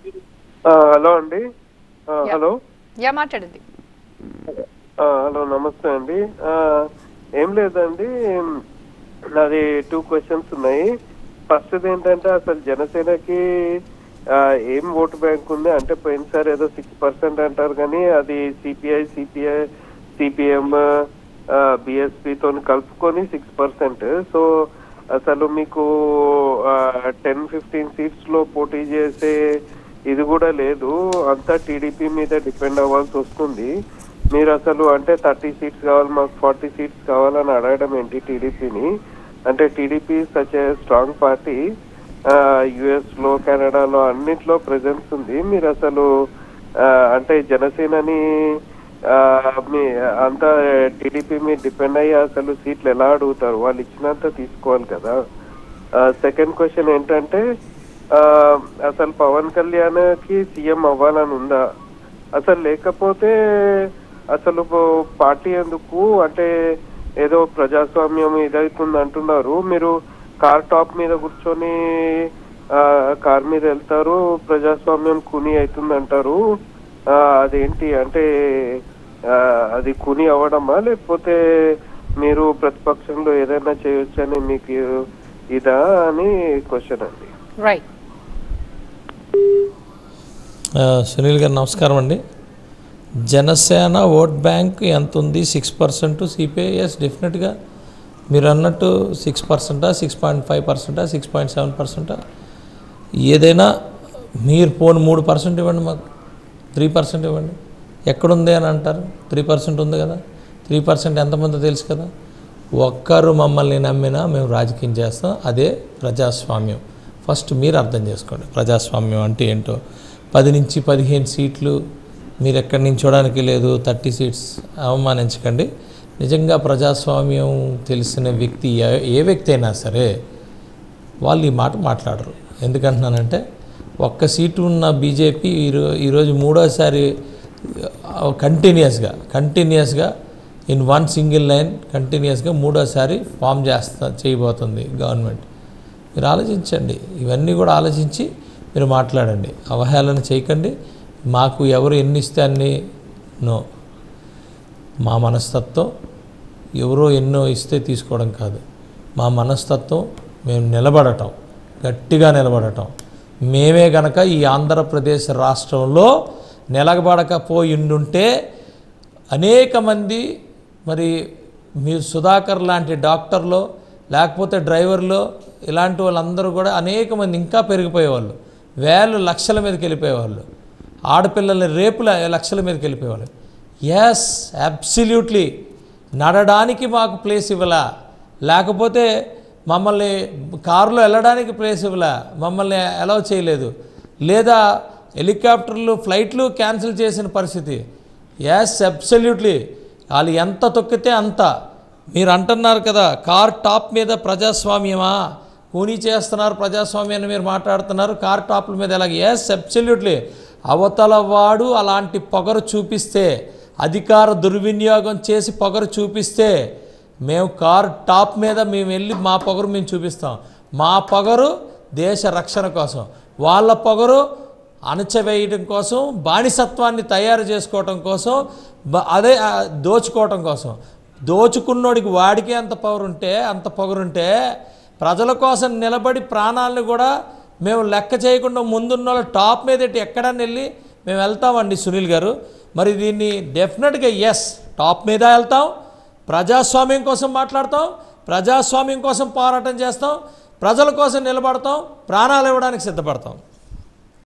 Hello అండి. Hello మాట్లాడండి. Hello నమస్తే అండి. ఏం లేదండి, నాది 2 క్వశ్చన్స్ ఉన్నాయి. ఫస్ట్ ఏంటంటే అసలు జనసేనకి ఏం ఓటు బ్యాంక్ ఉంది అంటే పోయినసారి ఏదో 6% అంటారు కానీ అది సిపిఎం బిఎస్పి తోని కలుపుకొని 6%. సో అసలు మీకు 10-15 సీట్స్ లో పోటీ చేసే ఇది కూడా లేదు, అంతా టీడీపీ మీద డిపెండ్ అవ్వాల్సి వస్తుంది. మీరు అసలు అంటే 30 సీట్స్ కావాలి, మాకు 40 సీట్స్ కావాలని అడగడం ఏంటి టీడీపీని? అంటే TDP such a strong party, US లో కెనడాలో అన్నిట్లో ప్రెజెన్స్ ఉంది. మీరు అసలు అంటే జనసేనని మీ అంతా టీడీపీ మీద డిపెండ్ అయ్యి అసలు సీట్లు ఎలా అడుగుతారు? వాళ్ళు ఇచ్చినంత తీసుకోవాలి కదా. సెకండ్ క్వశ్చన్ ఏంటంటే అసలు పవన్ కళ్యాణ్ కి సీఎం అవ్వాలని ఉందా అసలు? లేకపోతే అసలు పార్టీ ఎందుకు? అంటే ఏదో ప్రజాస్వామ్యం ఇదవుతుంది అంటున్నారు, మీరు కార్ టాప్ మీద కూర్చొని కార్ మీద వెళ్తారు, ప్రజాస్వామ్యం కూని అవుతుంది అంటారు. అదేంటి అంటే అది కూని అవ్వడమా, లేకపోతే మీరు ప్రతిపక్షంలో ఏదైనా చేయొచ్చని మీకు ఇదా అని క్వశ్చన్ అండి. రైట్. సునీల్ గారు నమస్కారం అండి. జనసేన ఓట్ బ్యాంక్ ఎంత ఉంది? 6%. సిపిఐ ఎస్ డెఫినెట్గా మీరు అన్నట్టు 6%, 6.5%, 6.7%, ఏదైనా మీరు పోను 3% ఇవ్వండి, మాకు 3% ఇవ్వండి. ఎక్కడుంది అని అంటారు? 3% ఉంది కదా. 3% ఎంతమంది తెలుసు కదా. ఒక్కరు మమ్మల్ని నమ్మినా మేము రాజకీయం చేస్తాం. అదే ప్రజాస్వామ్యం. ఫస్ట్ మీరు అర్థం చేసుకోండి ప్రజాస్వామ్యం అంటే ఏంటో. 10 నుంచి 15 సీట్లు మీరు ఎక్కడి నుంచి చూడడానికి లేదు. 30 సీట్స్ అవమానించకండి. నిజంగా ప్రజాస్వామ్యం తెలిసిన వ్యక్తి ఏ వ్యక్తి అయినా సరే వాళ్ళు ఈ మాట మాట్లాడరు. ఎందుకంటున్నానంటే ఒక్క సీటు ఉన్న బీజేపీ ఈరోజు మూడోసారి కంటిన్యూస్గా ఇన్ వన్ సింగిల్ లైన్ కంటిన్యూస్గా మూడోసారి ఫామ్ చేయబోతుంది గవర్నమెంట్. మీరు ఆలోచించండి, ఇవన్నీ కూడా ఆలోచించి మీరు మాట్లాడండి. అవహేళన చేయకండి. మాకు ఎవరు ఎన్ని ఇస్తే అన్ని నో. మా మనస్తత్వం ఎవరో ఎన్నో ఇస్తే తీసుకోవడం కాదు. మా మనస్తత్వం మేము నిలబడటం, గట్టిగా నిలబడటం. మేమే గనక ఈ ఆంధ్రప్రదేశ్ రాష్ట్రంలో నిలబడకపోయిండుంటే అనేక మంది మరి మీరు సుధాకర్ లాంటి డాక్టర్లు లేకపోతే డ్రైవర్లు ఇలాంటి వాళ్ళందరూ కూడా అనేక మంది ఇంకా పెరిగిపోయేవాళ్ళు. వేలు లక్షల మీదకి వెళ్ళిపోయేవాళ్ళు. ఆడపిల్లల్ని రేపుల లక్షల మీదకి వెళ్ళిపోయేవాళ్ళు. Yes, absolutely. నడడానికి మాకు ప్లేస్ ఇవ్వలా, లేకపోతే మమ్మల్ని కారులో వెళ్ళడానికి ప్లేస్ ఇవ్వలా, మమ్మల్ని అలౌ చేయలేదు, లేదా హెలికాప్టర్లు ఫ్లైట్లు క్యాన్సిల్ చేసిన పరిస్థితి. Yes, absolutely. వాళ్ళు ఎంత తొక్కితే అంత. మీరు అంటున్నారు కదా కార్ టాప్ మీద ప్రజాస్వామ్యమా, కూనీ చేస్తున్నారు ప్రజాస్వామ్యాన్ని మీరు మాట్లాడుతున్నారు, కార్ టాప్ల మీద ఎలాగ? Yes, absolutely. అవతల వాడు అలాంటి పొగరు చూపిస్తే, అధికార దుర్వినియోగం చేసి పొగరు చూపిస్తే మేము కార్ టాప్ మీద మేము వెళ్ళి మా పొగరు మేము చూపిస్తాం. మా పొగరు దేశ రక్షణ కోసం, వాళ్ళ పొగరు అణచివేయడం కోసం, బానిసత్వాన్ని తయారు చేసుకోవటం కోసం, అదే దోచుకోవటం కోసం. దోచుకున్నోడికి వాడికి అంత పొగరుంటే ప్రజల కోసం నిలబడి ప్రాణాలను కూడా మేము లెక్క చేయకుండా ముందున్న వాళ్ళ టాప్ మీద ఎక్కడన్నా వెళ్ళి మేము వెళ్తామండి సునీల్ గారు. మరి దీన్ని డెఫినెట్గా ఎస్, టాప్ మీద వెళ్తాం, ప్రజాస్వామ్యం కోసం మాట్లాడతాం, ప్రజాస్వామ్యం కోసం పోరాటం చేస్తాం, ప్రజల కోసం నిలబడతాం, ప్రాణాలు ఇవ్వడానికి సిద్ధపడతాం.